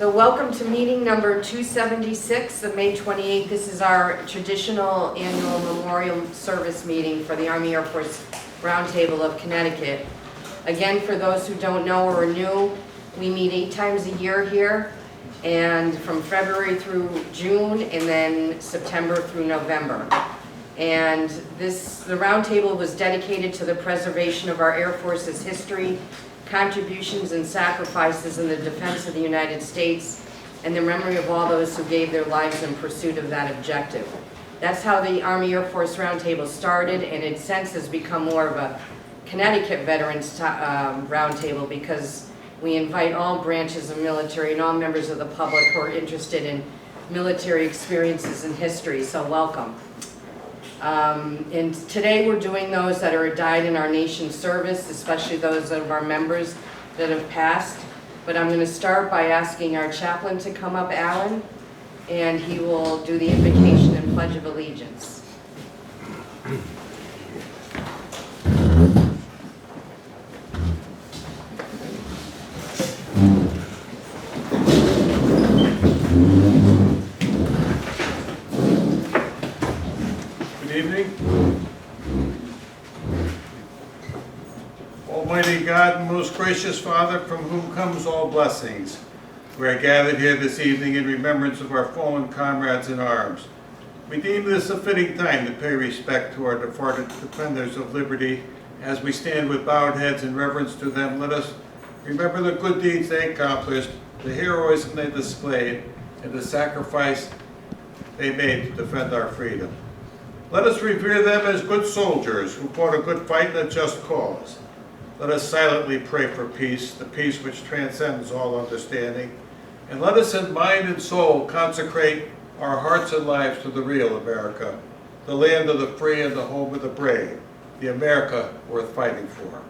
So welcome to meeting number 276 of May 28th. This is our traditional annual memorial service meeting for the Army Air Force Roundtable of Connecticut. Again, for those who don't know or are new, we meet 8 times a year here, and from February through June, and then September through November. And the Roundtable was dedicated to the preservation of our Air Force's history, contributions and sacrifices in the defense of the United States, and the memory of all those who gave their lives in pursuit of that objective. That's how the Army Air Force Roundtable started, and it since has become more of a Connecticut Veterans Roundtable, because we invite all branches of military and all members of the public who are interested in military experiences and history, so welcome. And today we're doing those that are died in our nation's service, especially those of our members that have passed. But I'm going to start by asking our chaplain to come up, Alan, and he will do the invocation and Pledge of Allegiance. Almighty God and most gracious Father, from whom comes all blessings, we are gathered here this evening in remembrance of our fallen comrades in arms. We deem this a fitting time to pay respect to our departed defenders of liberty. As we stand with bowed heads in reverence to them, let us remember the good deeds they accomplished, the heroism they displayed, and the sacrifice they made to defend our freedom. Let us revere them as good soldiers who fought a good fight and a just cause. Let us silently pray for peace, the peace which transcends all understanding. And let us in mind and soul consecrate our hearts and lives to the real America, the land of the free and the home of the brave, the America worth fighting for.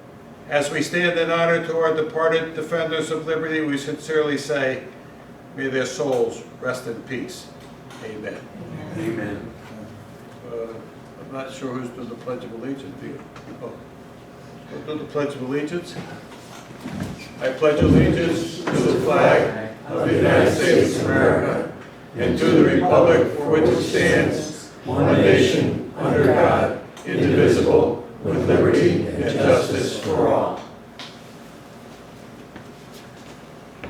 As we stand in honor to our departed defenders of liberty, we sincerely say, may their souls rest in peace. Amen. Amen. I'm not sure who's doing the Pledge of Allegiance. Do you? Oh. We'll do the Pledge of Allegiance. I pledge allegiance to the flag of the United States of America and to the republic for which it stands, one nation, under God, indivisible, with liberty and justice for all.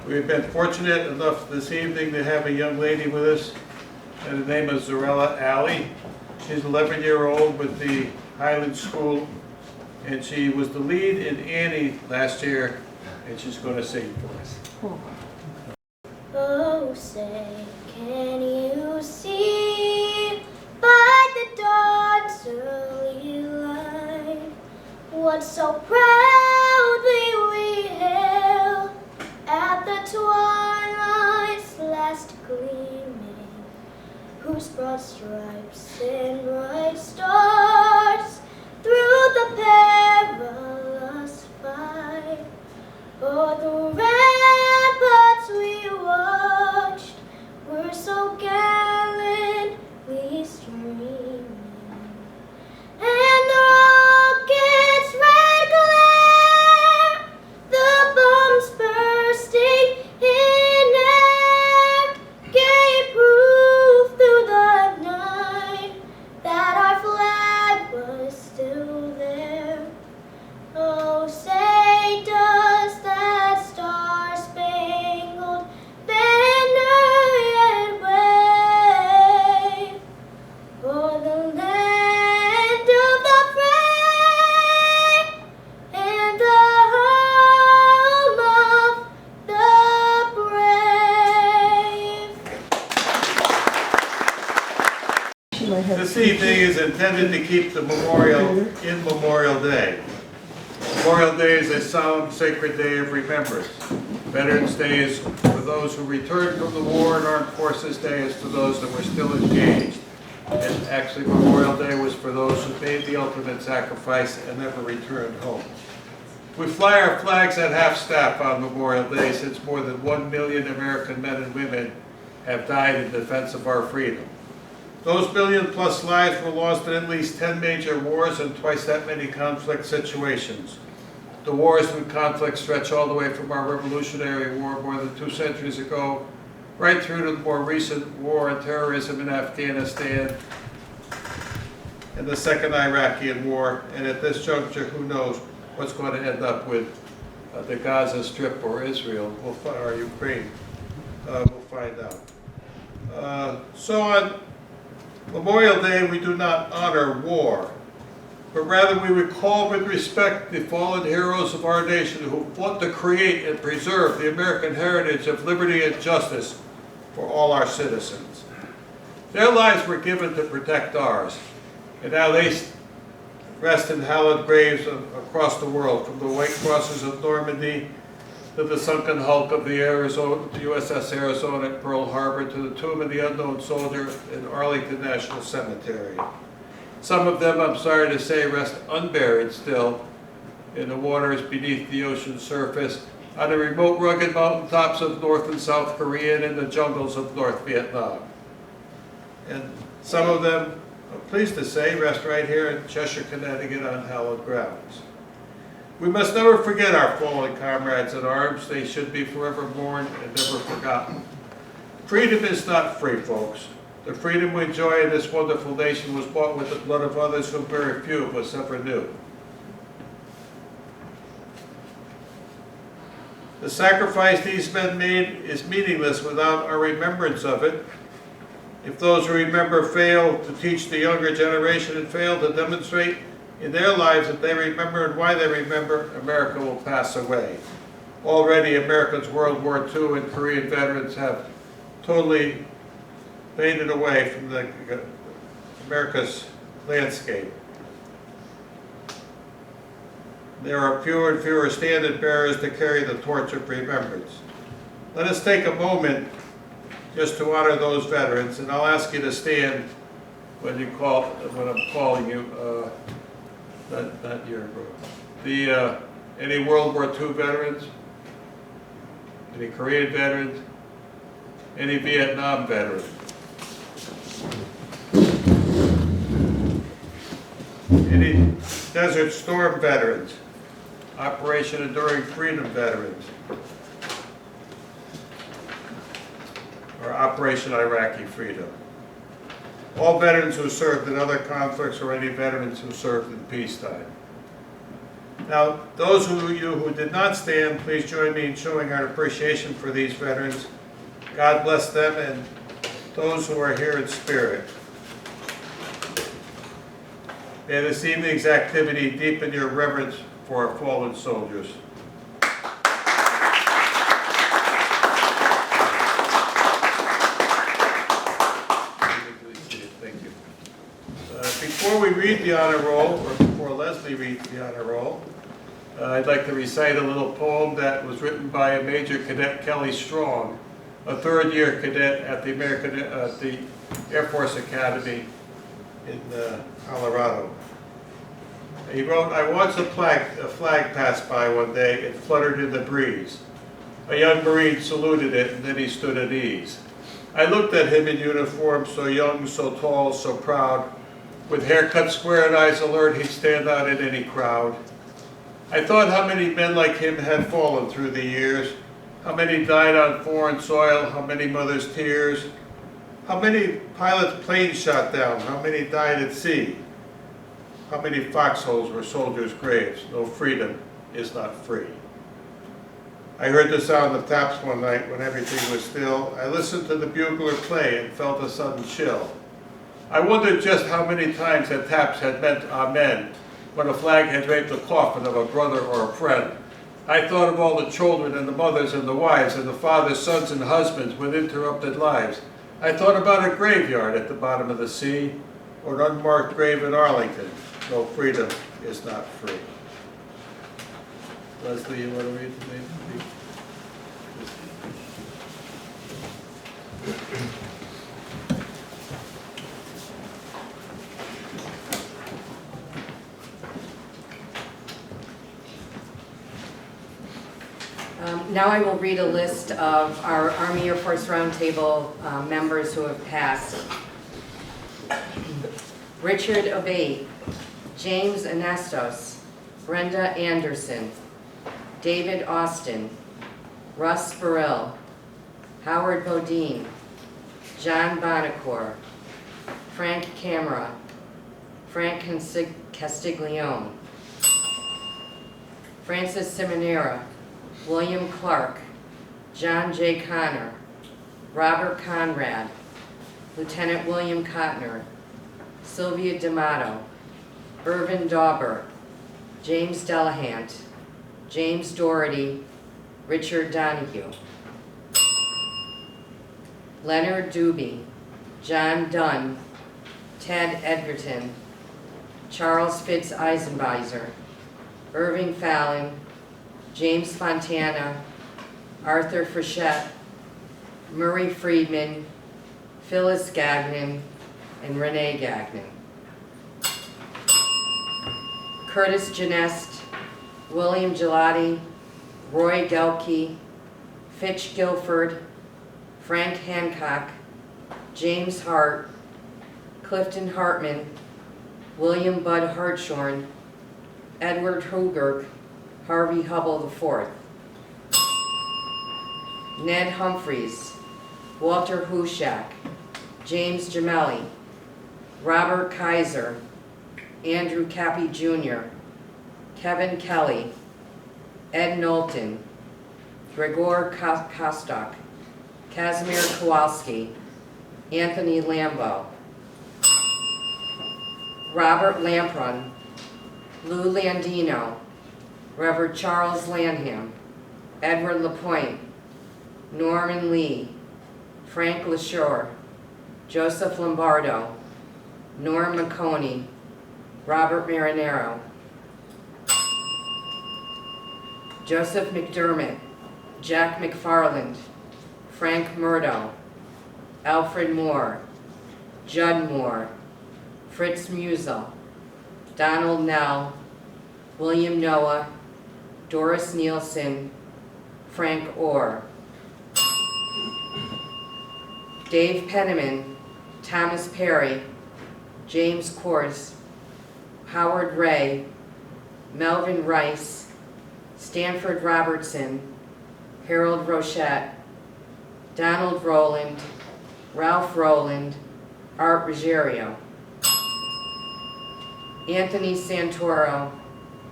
We've been fortunate enough this evening to have a young lady with us, and the name is Zarella Alley. She's 11-year-old with the Highland School, and she was the lead in Annie last year, and she's going to sing for us. Oh, say, can you see by the dawn's early light what so proudly we hailed at the twilight's last gleaming, whose broad stripes and bright stars through the perilous fight, o'er the ramparts we watched, were so gallantly streaming, and the rocket's red glare, the bombs bursting in air, gave proof through the night that our flag was still there. Oh, say does that star-spangled banner yet wave o'er the land of the free and the home of the brave? This evening is intended to keep the memorial in Memorial Day. Memorial Day is a solemn, sacred day of remembrance. Veterans Day is for those who returned from the war, and Armed Forces Day is for those that were still engaged. And actually, Memorial Day was for those who made the ultimate sacrifice and never returned home. We fly our flags at half-staff on Memorial Day since more than 1 million American men and women have died in defense of our freedom. Those million-plus lives were lost in at least 10 major wars and twice that many conflict situations. The wars and conflicts stretch all the way from our Revolutionary War more than 2 centuries ago, right through to the more recent war on terrorism in Afghanistan and the second Iraqi war. And at this juncture, who knows what's going to end up with the Gaza Strip or Israel, or Ukraine. We'll find out. So on Memorial Day, we do not honor war, but rather we recall with respect the fallen heroes of our nation who fought to create and preserve the American heritage of liberty and justice for all our citizens. Their lives were given to protect ours, and now they rest in hallowed graves across the world, from the White Crosses of Normandy to the sunken hulk of the USS Arizona at Pearl Harbor, to the tomb of the unknown soldier in Arlington National Cemetery. Some of them, I'm sorry to say, rest unburied still in the waters beneath the ocean's surface, on the remote rugged mountaintops of North and South Korea, and in the jungles of North Vietnam. And some of them, I'm pleased to say, rest right here in Cheshire, Connecticut on hallowed grounds. We must never forget our fallen comrades in arms. They should be forever mourned and never forgotten. Freedom is not free, folks. The freedom we enjoy in this wonderful nation was bought with the blood of others whom very few of us ever knew. The sacrifice these men made is meaningless without our remembrance of it. If those who remember fail to teach the younger generation and fail to demonstrate in their lives that they remember and why they remember, America will pass away. Already, America's World War II and Korean veterans have totally faded away from America's landscape. There are fewer and fewer standard bearers to carry the torch of remembrance. Let us take a moment just to honor those veterans, and I'll ask you to stand when I'm calling you. Not your group. Any World War II veterans? Any Korean veterans? Any Vietnam veterans? Any Desert Storm veterans? Operation Enduring Freedom veterans? Or Operation Iraqi Freedom? All veterans who served in other conflicts, or any veterans who served in peacetime. Now, those of you who did not stand, please join me in showing our appreciation for these veterans. God bless them and those who are here in spirit. May this evening's activity deepen your reverence for our fallen soldiers. Before we read the honor roll, or before Leslie reads the honor roll, I'd like to recite a little poem that was written by a Major Cadet Kelly Strong, a third-year cadet at the Air Force Academy in Colorado. He wrote, "I watched a flag pass by one day. It fluttered in the breeze. A young Marine saluted it, and then he stood at ease. I looked at him in uniform, so young, so tall, so proud. With hair cut square and eyes alert, he'd stand out in any crowd. I thought how many men like him had fallen through the years, how many died on foreign soil, how many mothers' tears, how many pilots' planes shot down, how many died at sea, how many foxholes were soldiers' graves. No, freedom is not free. I heard the sound of taps one night when everything was still. I listened to the bugler play and felt a sudden chill. I wondered just how many times that taps had meant amen when a flag had draped the coffin of a brother or a friend. I thought of all the children and the mothers and the wives and the fathers, sons and husbands with interrupted lives. I thought about a graveyard at the bottom of the sea or an unmarked grave in Arlington. No, freedom is not free." Leslie, you want to read the name? Now I will read a list of our Army Air Force Roundtable members who have passed. Richard Obey, James Anastos, Brenda Anderson, David Austin, Russ Burrell, Howard Bodine, John Bonacore, Frank Camera, Frank Castiglione, Francis Simonera, William Clark, John J. Connor, Robert Conrad, Lieutenant William Cotner, Sylvia D'Amato, Irvin Dauber, James Delahant, James Doherty, Richard Donahue, Leonard Doobie, John Dunn, Ted Edgerton, Charles Fitz Eisenbeiser, Irving Fallon, James Fontana, Arthur Frechette, Murray Friedman, Phyllis Gagnon, and Renee Gagnon. Curtis Genest, William Gelati, Roy Gelke, Fitch Guilford, Frank Hancock, James Hart, Clifton Hartman, William Bud Hartshorn, Edward Hoogerk, Harvey Hubble IV. Ned Humphreys, Walter Hushak, James Gemelli, Robert Kaiser, Andrew Cappy Jr., Kevin Kelly, Ed Knowlton, Gregor Kostok, Casimir Kowalski, Anthony Lambeau, Robert Lamprun, Lou Landino, Reverend Charles Lanham, Edward Lapointe, Norman Lee, Frank LaSure, Joseph Lombardo, Norm McConey, Robert Marinero, Joseph McDermott, Jack McFarland, Frank Murdo, Alfred Moore, Judd Moore, Fritz Musel, Donald Nell, William Noah, Doris Nielsen, Frank Orr, Dave Penniman, Thomas Perry, James Kors, Howard Ray, Melvin Rice, Stanford Robertson, Harold Rochette, Donald Rowland, Ralph Rowland, Art Ruggiero, Anthony Santoro,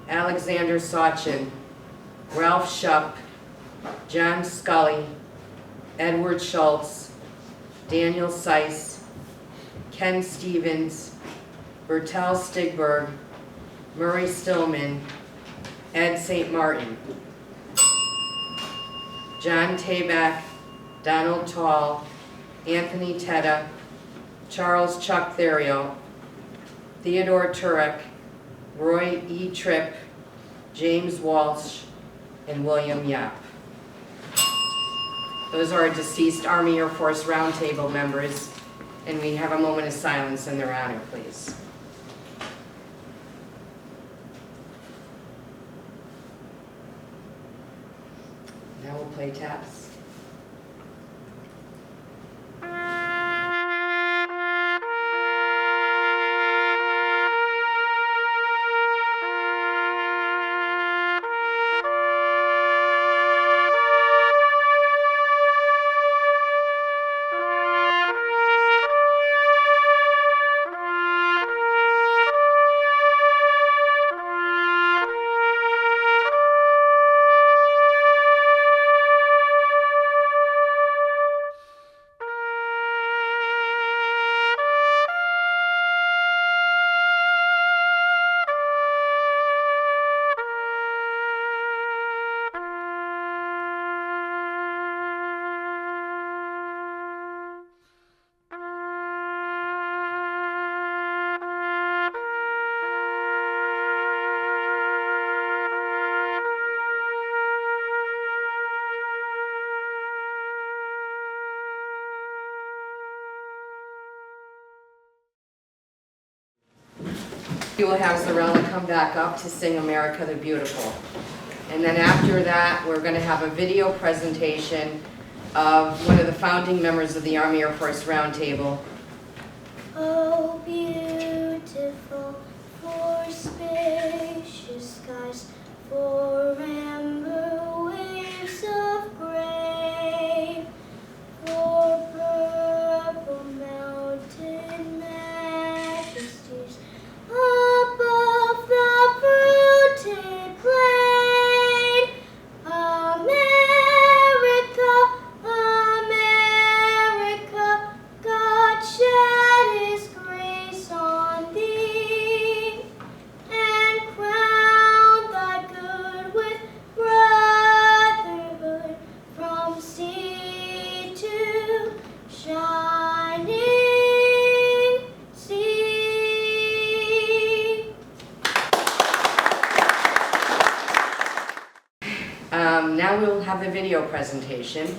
Alexander Sachin, Ralph Shupp, John Scully, Edward Schultz, Daniel Seiss, Ken Stevens, Bertel Stigberg, Murray Stillman, Ed St. Martin, John Tabak, Donald Tall, Anthony Tetta, Charles Chuck Therio, Theodore Turek, Roy E. Tripp, James Walsh, and William Yap. Those are our deceased Army Air Force Roundtable members, and we have a moment of silence in their honor, please. Now we'll play taps. We will have Zarella come back up to sing America the Beautiful. And then after that, we're going to have a video presentation of one of the founding members of the Army Air Force Roundtable. Oh, beautiful, for spacious skies, for amber now we'll have a video presentation.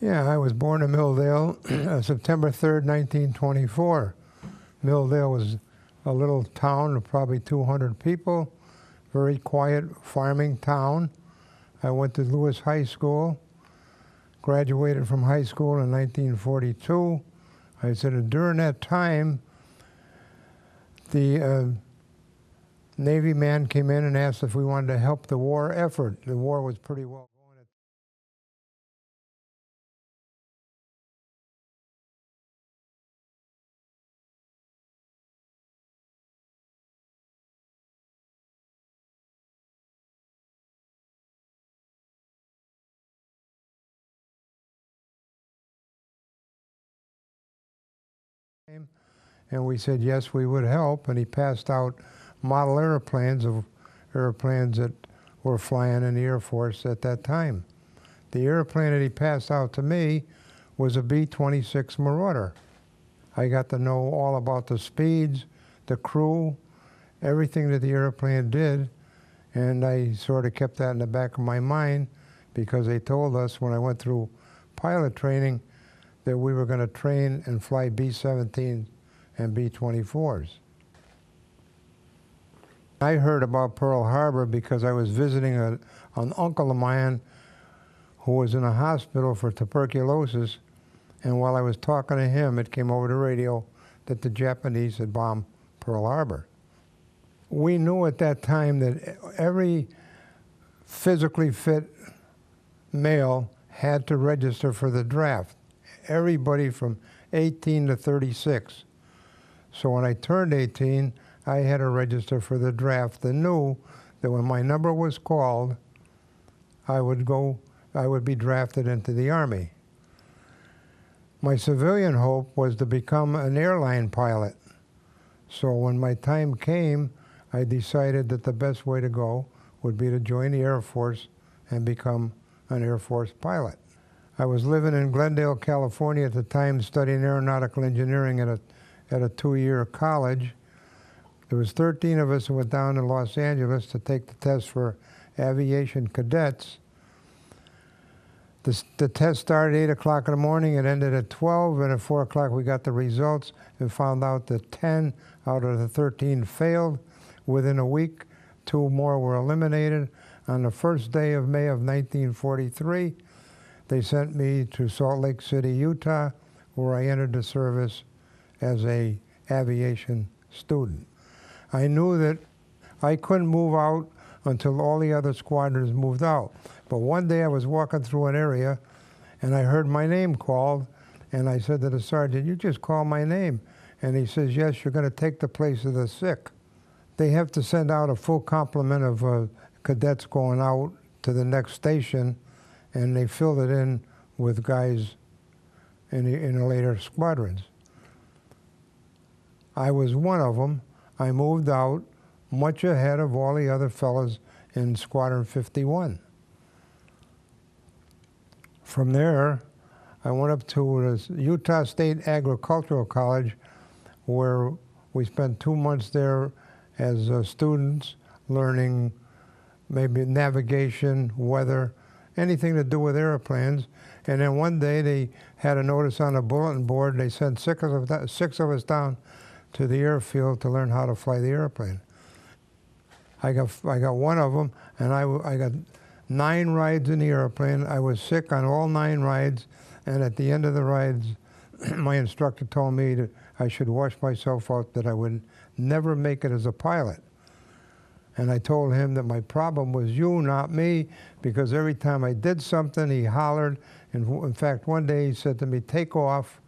Yeah, I was born in Milldale, September 3rd, 1924. Milldale was a little town of probably 200 people, very quiet farming town. I went to Lewis High School, graduated from high school in 1942. I said that during that time, the Navy man came in and asked if we wanted to help the war effort. The war was pretty well going. And we said yes, we would help, and he passed out model airplanes of airplanes that were flying in the Air Force at that time. The airplane that he passed out to me was a B-26 Marauder. I got to know all about the speeds, the crew, everything that the airplane did, and I sort of kept that in the back of my mind because they told us when I went through pilot training that we were going to train and fly B-17s and B-24s. I heard about Pearl Harbor because I was visiting an uncle of mine who was in a hospital for tuberculosis, and while I was talking to him, it came over the radio that the Japanese had bombed Pearl Harbor. We knew at that time that every physically fit male had to register for the draft. Everybody from 18 to 36. So when I turned 18, I had to register for the draft and knew that when my number was called, I would be drafted into the Army. My civilian hope was to become an airline pilot. So when my time came, I decided that the best way to go would be to join the Air Force and become an Air Force pilot. I was living in Glendale, California at the time, studying aeronautical engineering at a two-year college. There was 13 of us who went down to Los Angeles to take the test for aviation cadets. The test started at 8 o'clock in the morning, it ended at 12, and at 4 o'clock we got the results and found out that 10 out of the 13 failed. Within a week, 2 more were eliminated. On the first day of May of 1943, they sent me to Salt Lake City, Utah, where I entered the service as an aviation student. I knew that I couldn't move out until all the other squadrons moved out. But one day I was walking through an area and I heard my name called, and I said to the sergeant, "You just called my name." And he says, "Yes, you're going to take the place of the sick." They have to send out a full complement of cadets going out to the next station, and they filled it in with guys in the later squadrons. I was one of them. I moved out much ahead of all the other fellas in Squadron 51. From there, I went up to the Utah State Agricultural College, where we spent 2 months there as students learning maybe navigation, weather, anything to do with airplanes. And then one day they had a notice on a bulletin board. They sent 6 of us down to the airfield to learn how to fly the airplane. I got one of them, and I got 9 rides in the airplane. I was sick on all 9 rides, and at the end of the rides, my instructor told me that I should wash myself out, that I would never make it as a pilot. And I told him that my problem was you, not me, because every time I did something, he hollered. And in fact, one day he said to me, "Take off."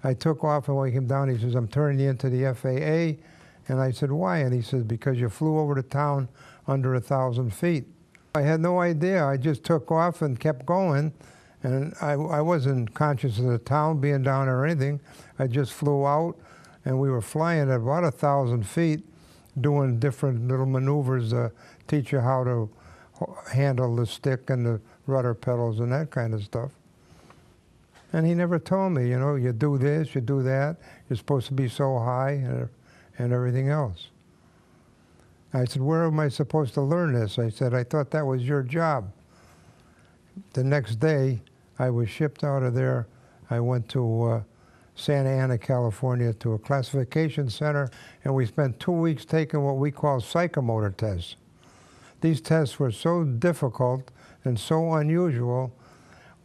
I took off, and when he came down, he says, "I'm turning you into the FAA." And I said, "Why?" And he says, "Because you flew over the town under 1,000 feet. I had no idea. I just took off and kept going. And I wasn't conscious of the town being down or anything. I just flew out, and we were flying at about 1,000 feet, doing different little maneuvers to teach you how to handle the stick and the rudder pedals and that kind of stuff. And he never told me, you know, you do this, you do that, you're supposed to be so high, and everything else. I said, "Where am I supposed to learn this?" I said, "I thought that was your job." The next day, I was shipped out of there. I went to Santa Ana, California, to a classification center, and we spent 2 weeks taking what we call psychomotor tests. These tests were so difficult and so unusual,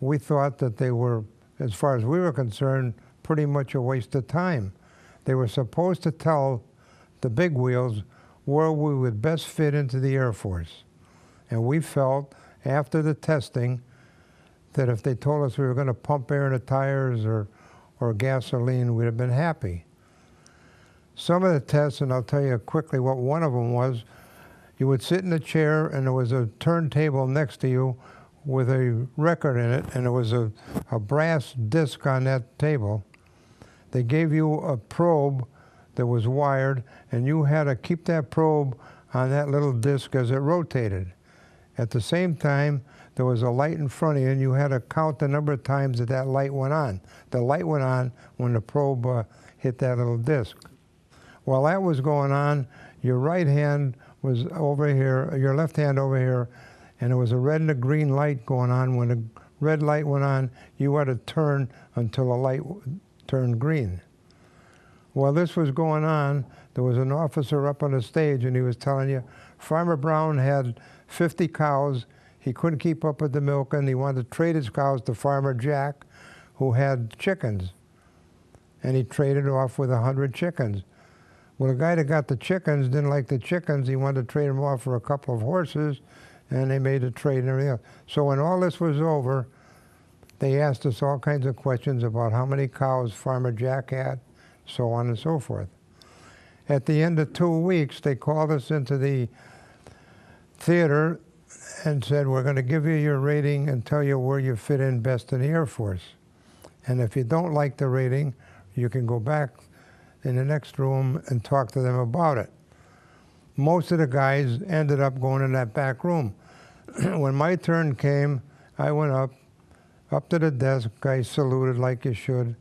we thought that they were, as far as we were concerned, pretty much a waste of time. They were supposed to tell the big wheels where we would best fit into the Air Force. And we felt, after the testing, that if they told us we were going to pump air in the tires or gasoline, we'd have been happy. Some of the tests, and I'll tell you quickly what one of them was, you would sit in a chair and there was a turntable next to you with a record in it, and there was a brass disc on that table. They gave you a probe that was wired, and you had to keep that probe on that little disc as it rotated. At the same time, there was a light in front of you, and you had to count the number of times that that light went on. The light went on when the probe hit that little disc. While that was going on, your right hand was over here, your left hand over here, and there was a red and a green light going on. When the red light went on, you had to turn until the light turned green. While this was going on, there was an officer up on the stage, and he was telling you, Farmer Brown had 50 cows. He couldn't keep up with the milking. He wanted to trade his cows to Farmer Jack, who had chickens. And he traded off with 100 chickens. Well, the guy that got the chickens didn't like the chickens. He wanted to trade them off for a couple of horses, and they made a trade and everything else. So when all this was over, they asked us all kinds of questions about how many cows Farmer Jack had, so on and so forth. At the end of 2 weeks, they called us into the theater and said, "We're going to give you your rating and tell you where you fit in best in the Air Force. And if you don't like the rating, you can go back in the next room and talk to them about it." Most of the guys ended up going in that back room. When my turn came, I went up to the desk. I saluted like you should,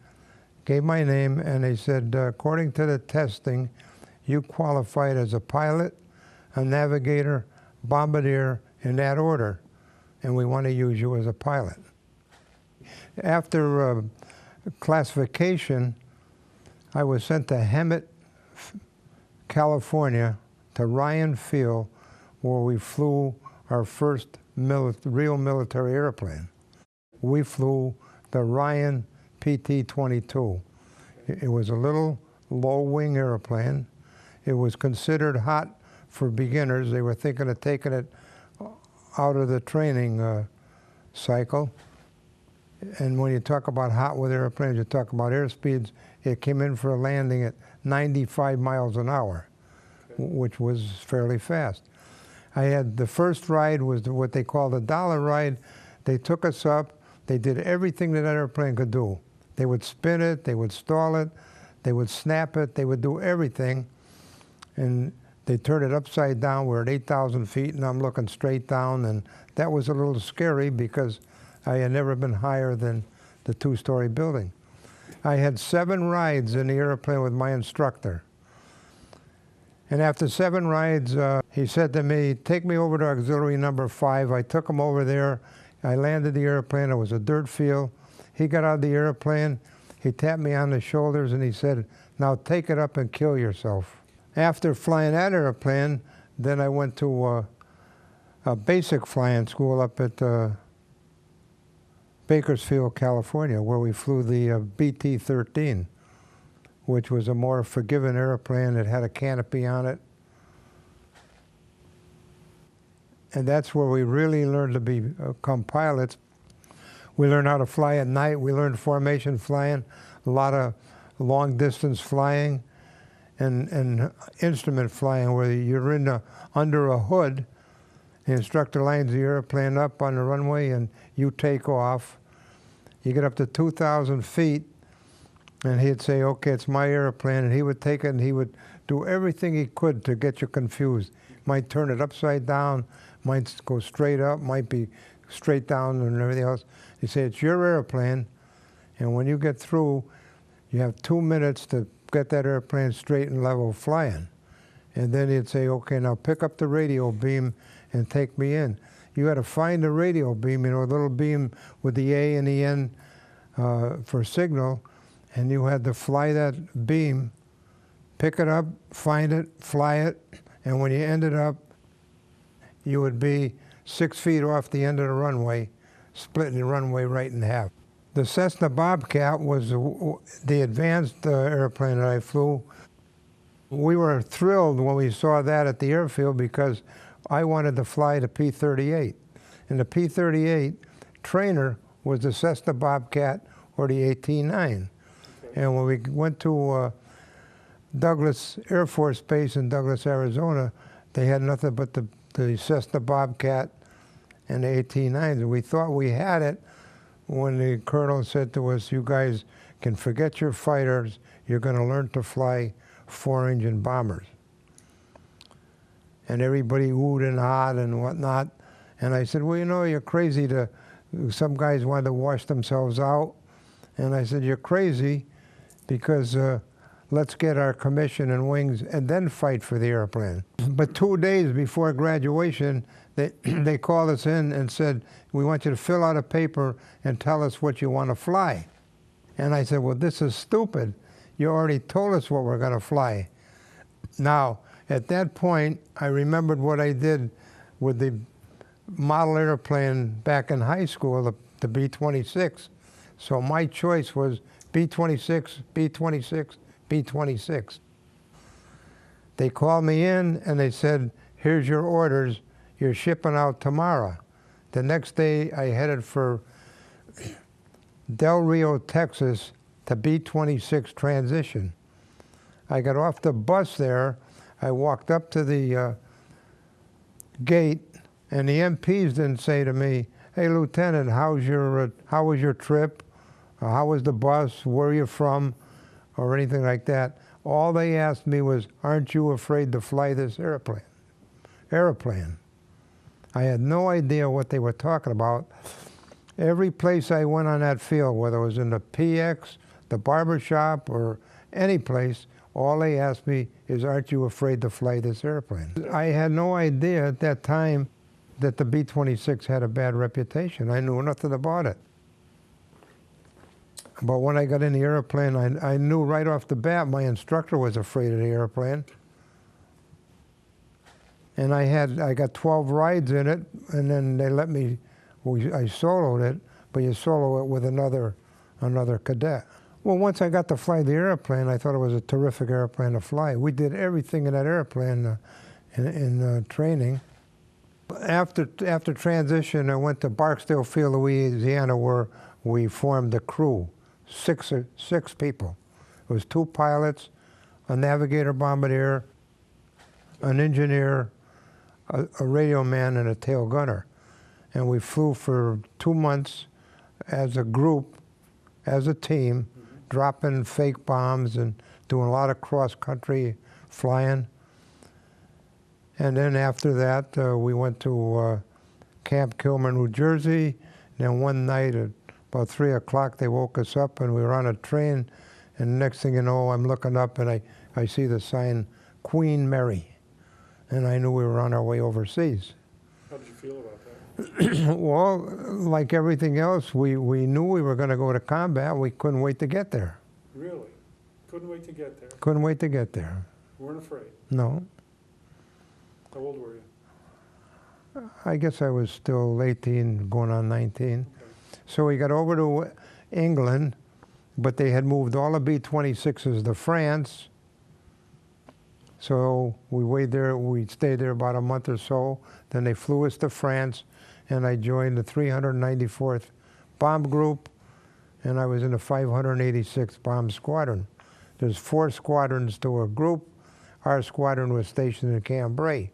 gave my name, and they said, "According to the testing, you qualified as a pilot, a navigator, bombardier, in that order, and we want to use you as a pilot." After classification, I was sent to Hemet, California, to Ryan Field, where we flew our first real military airplane. We flew the Ryan PT-22. It was a little low-wing airplane. It was considered hot for beginners. They were thinking of taking it out of the training cycle. And when you talk about hot weather airplanes, you talk about airspeeds. It came in for a landing at 95 miles an hour, which was fairly fast. I had the first ride was what they call the dollar ride. They took us up. They did everything that airplane could do. They would spin it, they would stall it, they would snap it, they would do everything. And they turned it upside down. We're at 8,000 feet, and I'm looking straight down, and that was a little scary because I had never been higher than the 2-story building. I had 7 rides in the airplane with my instructor. And after 7 rides, he said to me, take me over to auxiliary number 5. I took him over there. I landed the airplane. It was a dirt field. He got out of the airplane. He tapped me on the shoulders and he said, now take it up and kill yourself. After flying that airplane, then I went to a basic flying school up at Bakersfield, California, where we flew the BT-13, which was a more forgiving airplane. It had a canopy on it. And that's where we really learned to become pilots. We learned how to fly at night. We learned formation flying, a lot of long-distance flying, and instrument flying, where you're under a hood. The instructor lines the airplane up on the runway, and you take off. You get up to 2,000 feet, and he'd say, okay, it's my airplane, and he would take it and he would do everything he could to get you confused. Might turn it upside down, might go straight up, might be straight down and everything else. He'd say, it's your airplane, and when you get through, you have 2 minutes to get that airplane straight and level flying. And then he'd say, okay, now pick up the radio beam and take me in. You had to find the radio beam, a little beam with the A and the N for signal, and you had to fly that beam, pick it up, find it, fly it, and when you ended up, you would be 6 feet off the end of the runway, splitting the runway right in half. The Cessna Bobcat was the advanced airplane that I flew. We were thrilled when we saw that at the airfield because I wanted to fly the P-38. And the P-38 trainer was the Cessna Bobcat or the AT-9. And when we went to Douglas Air Force Base in Douglas, Arizona, they had nothing but the Cessna Bobcat and the AT-9s. And we thought we had it when the colonel said to us, you guys can forget your fighters, you're going to learn to fly 4-engine bombers. And everybody oohed and ahed and whatnot. And I said, well, you know, you're crazy to, some guys wanted to wash themselves out. And I said, you're crazy because let's get our commission and wings and then fight for the airplane. But 2 days before graduation, they called us in and said, we want you to fill out a paper and tell us what you want to fly. And I said, well, this is stupid. You already told us what we're going to fly. Now, at that point, I remembered what I did with the model airplane back in high school, the B-26. So my choice was B-26, B-26, B-26. They called me in and they said, here's your orders, you're shipping out tomorrow. The next day I headed for Del Rio, Texas to B-26 transition. I got off the bus there, I walked up to the gate, and the MPs didn't say to me, hey, Lieutenant, how was your trip? How was the bus? Where are you from? Or anything like that. All they asked me was, aren't you afraid to fly this airplane? I had no idea what they were talking about. Every place I went on that field, whether it was in the PX, the barber shop, or any place, all they asked me is, aren't you afraid to fly this airplane? I had no idea at that time that the B-26 had a bad reputation. I knew nothing about it. But when I got in the airplane, I knew right off the bat my instructor was afraid of the airplane. And I got 12 rides in it, and then they let me, I soloed it, but you solo it with another cadet. Well, once I got to fly the airplane, I thought it was a terrific airplane to fly. We did everything in that airplane in training. After transition, I went to Barksdale Field, Louisiana, where we formed a crew, six people. It was 2 pilots, a navigator bombardier, an engineer, a radio man, and a tail gunner. And we flew for 2 months as a group, as a team, dropping fake bombs and doing a lot of cross-country flying. And then after that, we went to Camp Kilmer, New Jersey, Then one night at about 3 o'clock, they woke us up and we were on a train. And the next thing you know, I'm looking up and I see the sign, Queen Mary. And I knew we were on our way overseas. How did you feel about that? Well, like everything else, we knew we were going to go to combat. We couldn't wait to get there. Really? Couldn't wait to get there? Couldn't wait to get there. Weren't afraid? No. How old were you? I guess I was still 18, going on 19. Okay. So we got over to England, but they had moved all the B-26s to France. So we stayed there about a month or so. Then they flew us to France, and I joined the 394th Bomb Group, and I was in the 586th Bomb Squadron. There's 4 squadrons to a group. Our squadron was stationed in Cambrai.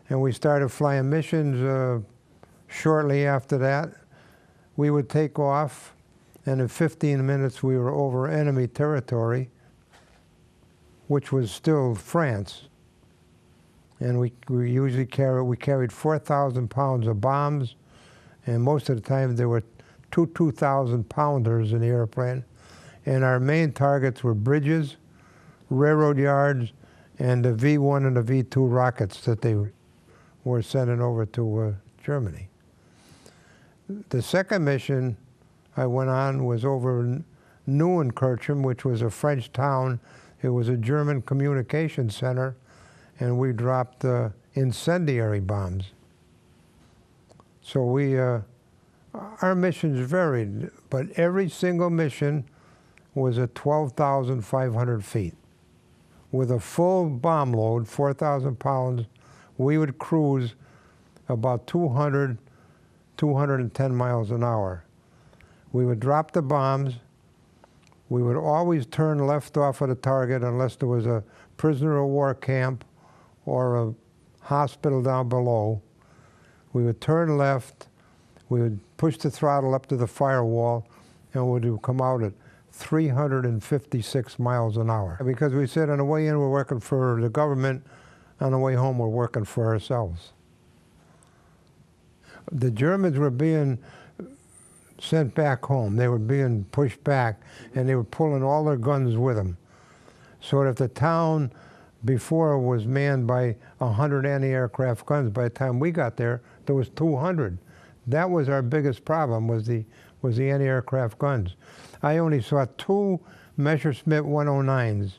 And we started flying missions shortly after that. We would take off, and in 15 minutes we were over enemy territory, which was still France. And we usually carried 4,000 pounds of bombs, and most of the time there were 2,000 pounders in the airplane. And our main targets were bridges, railroad yards, and the V-1 and the V-2 rockets that they were sending over to Germany. The second mission I went on was over Neuenkirchen, which was a French town. It was a German communication center, and we dropped incendiary bombs. So our missions varied, but every single mission was at 12,500 feet. With a full bomb load, 4,000 pounds, we would cruise about 210 miles an hour. We would drop the bombs. We would always turn left off of the target unless there was a prisoner of war camp or a hospital down below. We would turn left. We would push the throttle up to the firewall, and we would come out at 356 miles an hour. Because we said on the way in we're working for the government, on the way home we're working for ourselves. The Germans were being sent back home. They were being pushed back, and they were pulling all their guns with them. So if the town before was manned by 100 anti-aircraft guns, by the time we got there, there was 200. That was our biggest problem, was the anti-aircraft guns. I only saw 2 Messerschmitt 109s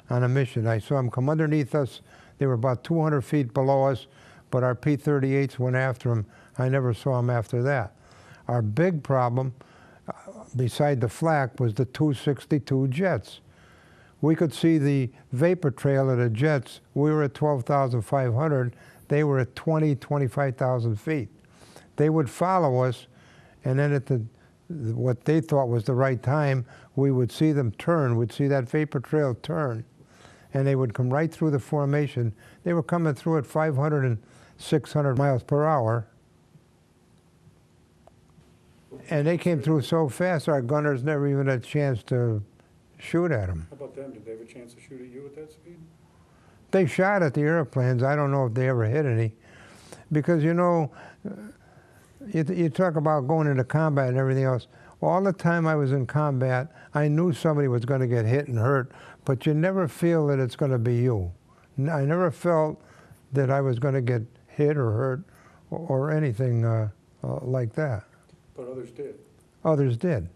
on a mission. I saw them come underneath us. They were about 200 feet below us, but our P-38s went after them. I never saw them after that. Our big problem, beside the flak, was the 262 jets. We could see the vapor trail of the jets. We were at 12,500. They were at 25,000 feet. They would follow us, and then at what they thought was the right time, we would see them turn. We'd see that vapor trail turn, and they would come right through the formation. They were coming through at 500 and 600 miles per hour. And they came through so fast, our gunners never even had a chance to shoot at them. How about them? Did they have a chance to shoot at you at that speed? They shot at the airplanes. I don't know if they ever hit any. Because, you know, you talk about going into combat and everything else. All the time I was in combat, I knew somebody was going to get hit and hurt, but you never feel that it's going to be you. I never felt that I was going to get hit or hurt or anything like that. But others did. Others did.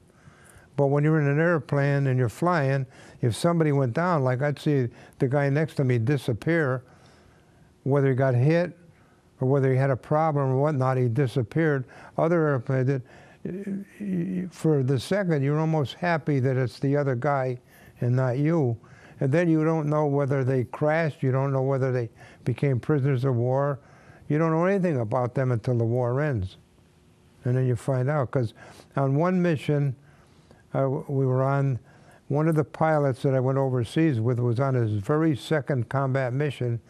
But when you're in an airplane and you're flying, if somebody went down, like I'd see the guy next to me disappear, whether he got hit or whether he had a problem or whatnot, he disappeared. Other airplanes did. For the second, you're almost happy that it's the other guy and not you. And then you don't know whether they crashed, you don't know whether they became prisoners of war. You don't know anything about them until the war ends. And then you find out, because on one mission, we were on, one of the pilots that I went overseas with was on his very second combat mission,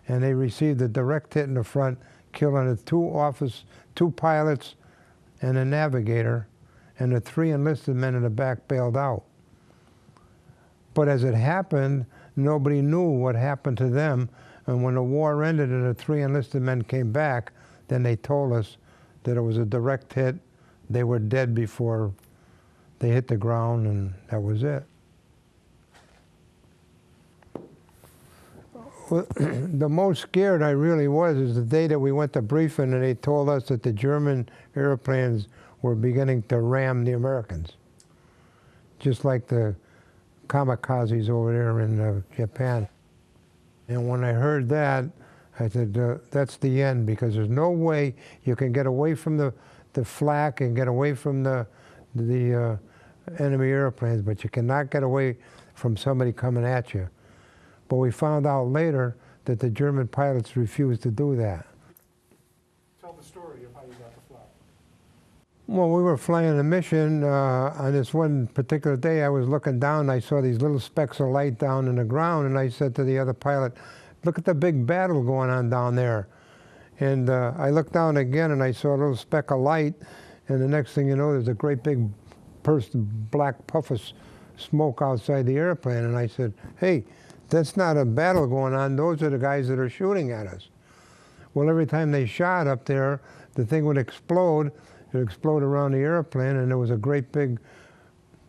and they received a direct hit in the front, killing 2 pilots and a navigator, and the 3 enlisted men in the back bailed out. But as it happened, nobody knew what happened to them, and when the war ended and the 3 enlisted men came back, then they told us that it was a direct hit they were dead before they hit the ground, and that was it. Well, the most scared I really was is the day that we went to briefing and they told us that the German airplanes were beginning to ram the Americans, just like the kamikazes over there in Japan. And when I heard that, I said, that's the end, because there's no way you can get away from the flak and get away from the enemy airplanes, but you cannot get away from somebody coming at you. But we found out later that the German pilots refused to do that. Tell the story of how you got the flag. Well, we were flying a mission. On this one particular day, I was looking down, and I saw these little specks of light down in the ground, and I said to the other pilot, look at the big battle going on down there. And I looked down again, and I saw a little speck of light, and the next thing you know, there's a great big black puff of smoke outside the airplane, and I said, hey, that's not a battle going on, those are the guys that are shooting at us. Well, every time they shot up there, the thing would explode. It would explode around the airplane, and there was a great big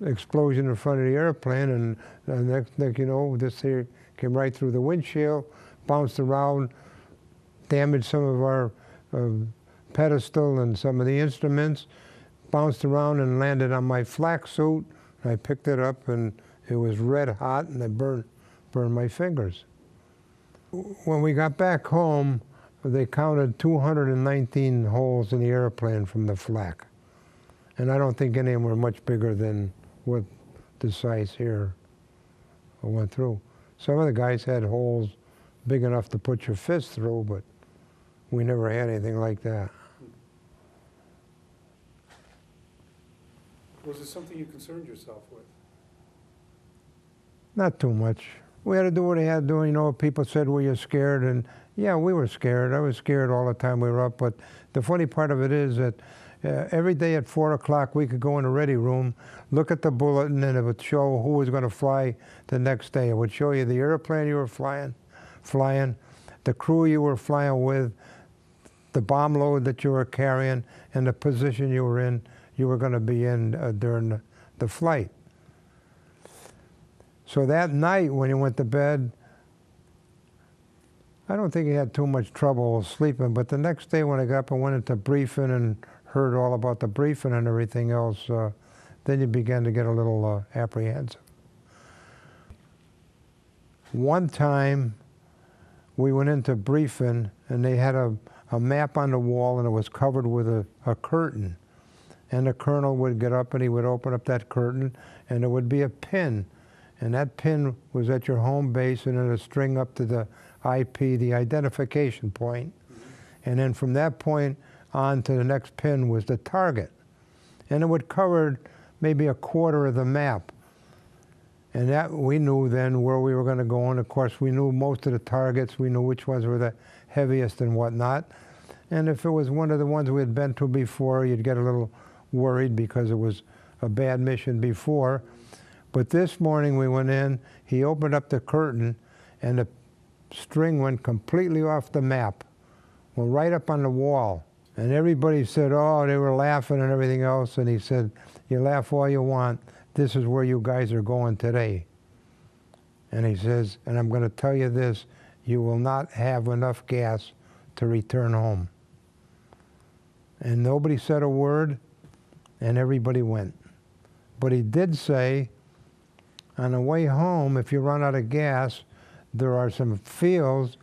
explosion in front of the airplane, and the next thing you know, this here came right through the windshield, bounced around, damaged some of our pedestal and some of the instruments, bounced around and landed on my flak suit. I picked it up, and it was red hot, and I burned my fingers. When we got back home, they counted 219 holes in the airplane from the flak. And I don't think any of them were much bigger than what the size here went through. Some of the guys had holes big enough to put your fist through, but we never had anything like that. Was it something you concerned yourself with? Not too much. We had to do what we had to do. You know, people said, were you scared? And yeah, we were scared. I was scared all the time we were up. But the funny part of it is that every day at 4 o'clock, we could go in the ready room, look at the bulletin, and it would show who was going to fly the next day. It would show you the airplane you were flying, the crew you were flying with, the bomb load that you were carrying, and the position you were going to be in during the flight. So that night when you went to bed, I don't think he had too much trouble sleeping, but the next day when I got up and went into briefing and heard all about the briefing and everything else, then you began to get a little apprehensive. One time we went into briefing and they had a map on the wall and it was covered with a curtain. And the colonel would get up and he would open up that curtain and there would be a pin. And that pin was at your home base and then a string up to the IP, the identification point. And then from that point on to the next pin was the target. And it would cover maybe a quarter of the map. And that we knew then where we were going to go. And of course we knew most of the targets. We knew which ones were the heaviest and whatnot. And if it was one of the ones we had been to before, you'd get a little worried because it was a bad mission before. But this morning we went in, he opened up the curtain, and the string went completely off the map, went right up on the wall. And everybody said, oh, they were laughing and everything else. And he said, you laugh all you want. This is where you guys are going today. And he says, and I'm going to tell you this, you will not have enough gas to return home. And nobody said a word, and everybody went. But he did say, on the way home, if you run out of gas, there are some fields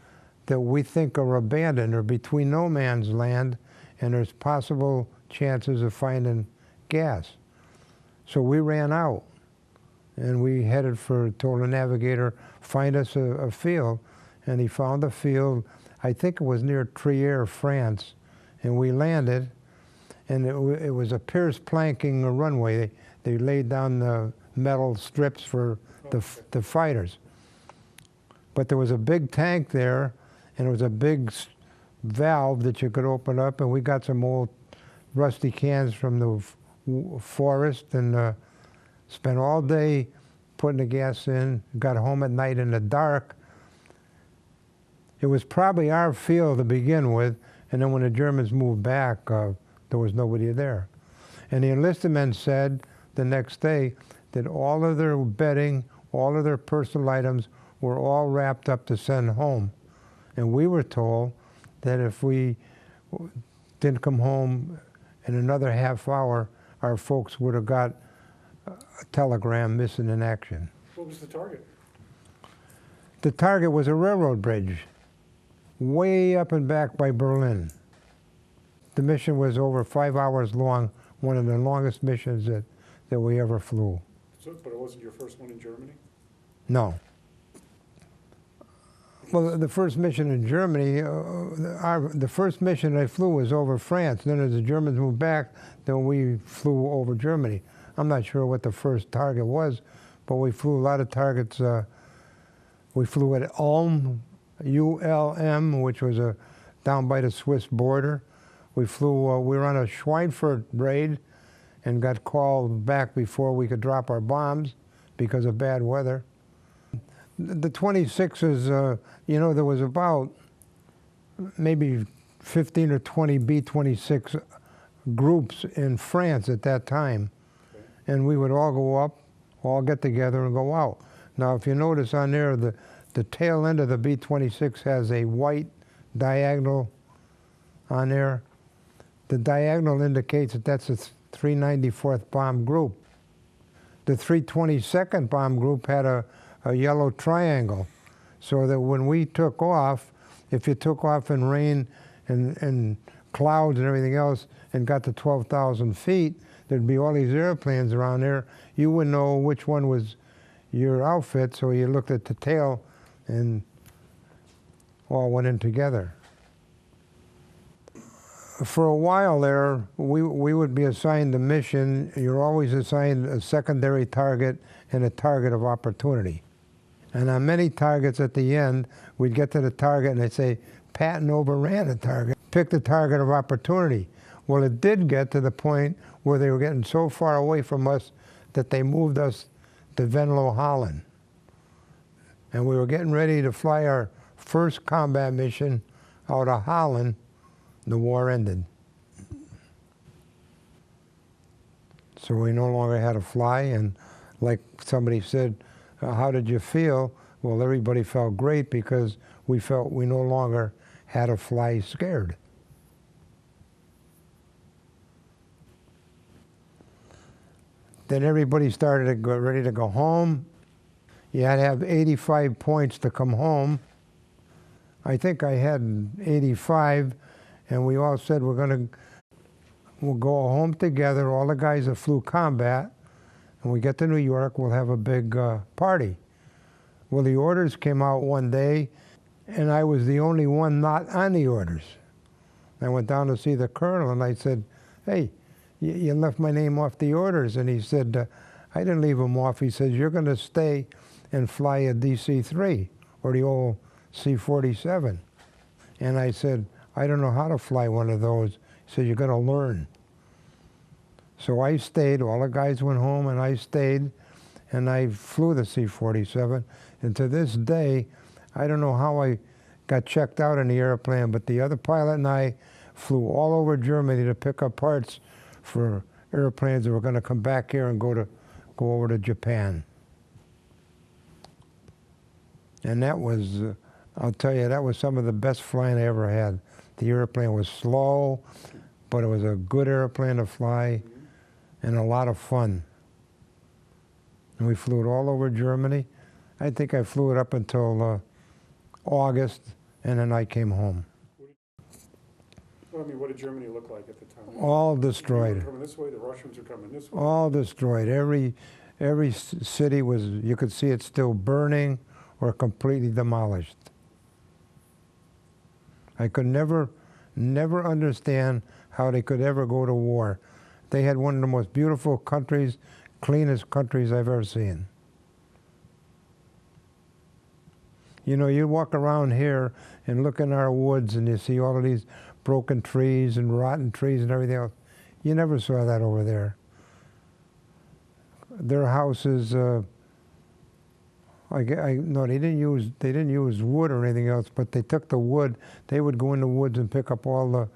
that we think are abandoned or between no man's land, and there's possible chances of finding gas. So we ran out, and we headed told the navigator, find us a field, and he found a field, I think it was near Trier, France, and we landed, and it was a pierced planking runway. They laid down the metal strips for the fighters. But there was a big tank there, and there was a big valve that you could open up, and we got some old rusty cans from the forest and spent all day putting the gas in, got home at night in the dark. It was probably our field to begin with, and then when the Germans moved back, there was nobody there. And the enlisted men said the next day that all of their bedding, all of their personal items were all wrapped up to send home. And we were told that if we didn't come home in another half hour, our folks would have got a telegram missing in action. What was the target? The target was a railroad bridge way up and back by Berlin. The mission was over 5 hours long, one of the longest missions that we ever flew. So, but it wasn't your first one in Germany? No. Well, the first mission in Germany, the first mission I flew was over France. Then as the Germans moved back, then we flew over Germany. I'm not sure what the first target was, but we flew a lot of targets. We flew at Ulm, ULM, which was down by the Swiss border. We were on a Schweinfurt raid and got called back before we could drop our bombs because of bad weather. The 26s, you know, there was about maybe 15 or 20 B-26 groups in France at that time. Okay. And we would all go up, all get together and go out. Now, if you notice on there, the tail end of the B-26 has a white diagonal on there. The diagonal indicates that that's a 394th Bomb Group. The 322nd Bomb Group had a yellow triangle, so that when we took off, if you took off in rain and clouds and everything else and got to 12,000 feet, there'd be all these airplanes around there. You wouldn't know which one was your outfit, so you looked at the tail and all went in together. For a while there, we would be assigned a mission. You're always assigned a secondary target and a target of opportunity. And on many targets at the end, we'd get to the target and they'd say, Patton overran the target. Pick the target of opportunity. Well, it did get to the point where they were getting so far away from us that they moved us to Venlo, Holland. And we were getting ready to fly our first combat mission out of Holland. The war ended. So we no longer had to fly, and like somebody said, how did you feel? Well, everybody felt great because we felt we no longer had to fly scared. Then everybody started to get ready to go home. You had to have 85 points to come home. I think I had 85, and we all said we'll go home together, all the guys that flew combat, and we get to New York, we'll have a big party. Well, the orders came out one day, and I was the only one not on the orders. I went down to see the colonel, and I said, hey, you left my name off the orders. And he said, I didn't leave him off. He says, you're going to stay and fly a DC-3, or the old C-47. And I said, I don't know how to fly one of those. He said, you're going to learn. So I stayed. All the guys went home, and I stayed, and I flew the C-47. And to this day, I don't know how I got checked out in the airplane, but the other pilot and I flew all over Germany to pick up parts for airplanes that were going to come back here and go over to Japan. And that was, I'll tell you, that was some of the best flying I ever had. The airplane was slow, but it was a good airplane to fly and a lot of fun. And we flew it all over Germany. I think I flew it up until August, and then I came home. Well, I mean, what did Germany look like at the time? All You destroyed. were coming this way, the Russians are coming this way. All destroyed. Every city was, you could see it still burning or completely demolished. I could never understand how they could ever go to war. They had one of the most beautiful countries, cleanest countries I've ever seen. You know, you walk around here and look in our woods and you see all of these broken trees and rotten trees and everything else. You never saw that over there. Their houses, no, they didn't use wood or anything else, but they took the wood. They would go in the woods and pick up all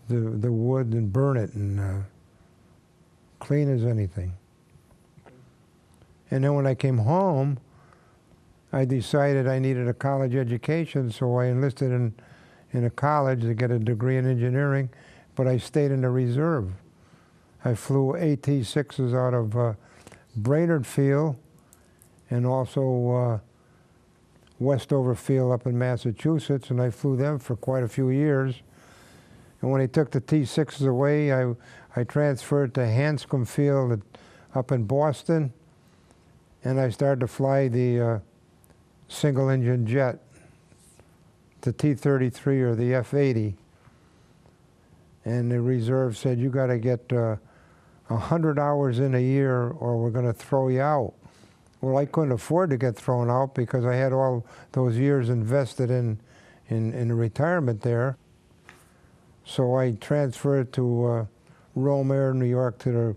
the wood and burn it, and clean as anything. And then when I came home, I decided I needed a college education, so I enlisted in a college to get a degree in engineering, but I stayed in the reserve. I flew AT-6s out of Brainerd Field and also Westover Field up in Massachusetts, and I flew them for quite a few years. And when they took the T-6s away, I transferred to Hanscom Field up in Boston, and I started to fly the single-engine jet, the T-33 or the F-80. And the reserve said, you got to get 100 hours in a year or we're going to throw you out. Well, I couldn't afford to get thrown out because I had all those years invested in retirement there. So I transferred to Rome Air, New York, to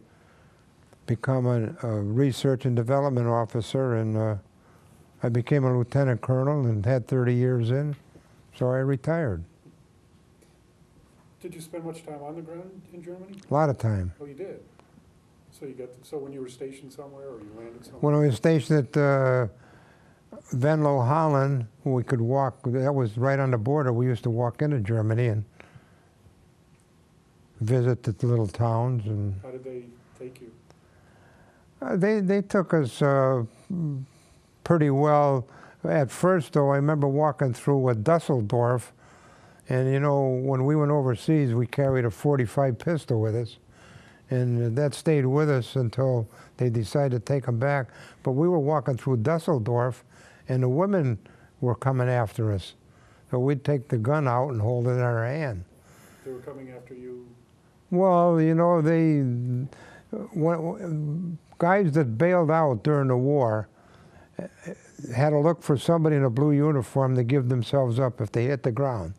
become a research and development officer, and I became a lieutenant colonel and had 30 years in, so I retired. Did you spend much time on the ground in Germany? A lot of time. Oh, you did? So when you were stationed somewhere or you landed somewhere? When I was stationed at Venlo, Holland, we could walk, that was right on the border. We used to walk into Germany and visit the little towns. And How did they take you? they took us pretty well. At first, though, I remember walking through Dusseldorf, and you know, when we went overseas, we carried a .45 pistol with us, and that stayed with us until they decided to take them back. But we were walking through Dusseldorf, and the women were coming after us. So we'd take the gun out and hold it in our hand. They were coming after you? Well, you know, guys that bailed out during the war had to look for somebody in a blue uniform to give themselves up if they hit the ground.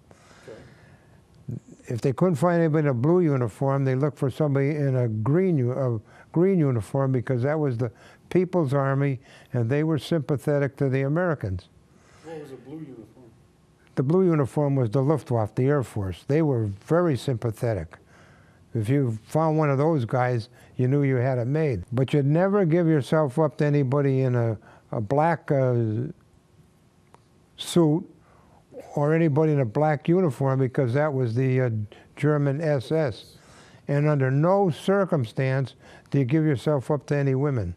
Okay. If they couldn't find anybody in a blue uniform, they looked for somebody in a green uniform, because that was the People's Army, and they were sympathetic to the Americans. What was a blue uniform? The blue uniform was the Luftwaffe, the Air Force. They were very sympathetic. If you found one of those guys, you knew you had it made. But you'd never give yourself up to anybody in a black suit or anybody in a black uniform, because that was the German SS. And under no circumstance do you give yourself up to any women,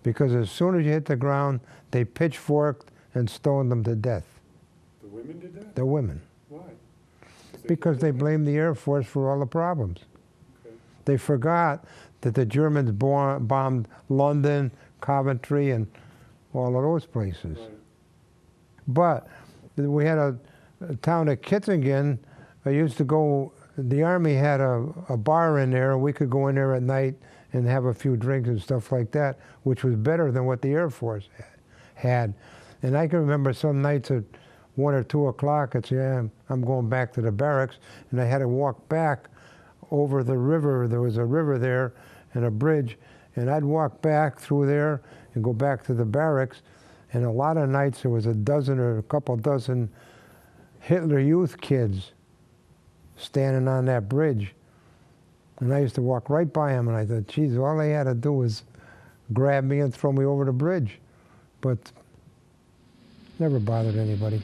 because as soon as you hit the ground, they pitchforked and stoned them to death. The women did that? The women. Why? Because they blamed the Air Force for all the problems. Okay. They forgot that the Germans bombed London, Coventry, and all of those places. Right. But we had a town at Kitzingen. I used to go, the Army had a bar in there, and we could go in there at night and have a few drinks and stuff like that, which was better than what the Air Force had. And I can remember some nights at 1 or 2 o'clock, I'd say, I'm going back to the barracks, and I had to walk back over the river. There was a river there and a bridge, and I'd walk back through there and go back to the barracks, and a lot of nights there was a dozen or a couple dozen Hitler Youth kids standing on that bridge. And I used to walk right by them, and I thought, geez, all they had to do was grab me and throw me over the bridge. But never bothered anybody.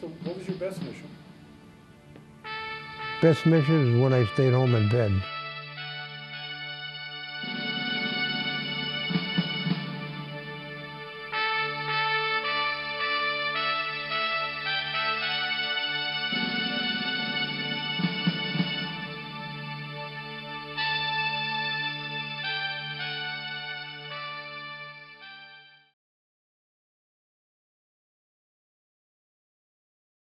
So what was your best mission? Best mission is when I stayed home in bed.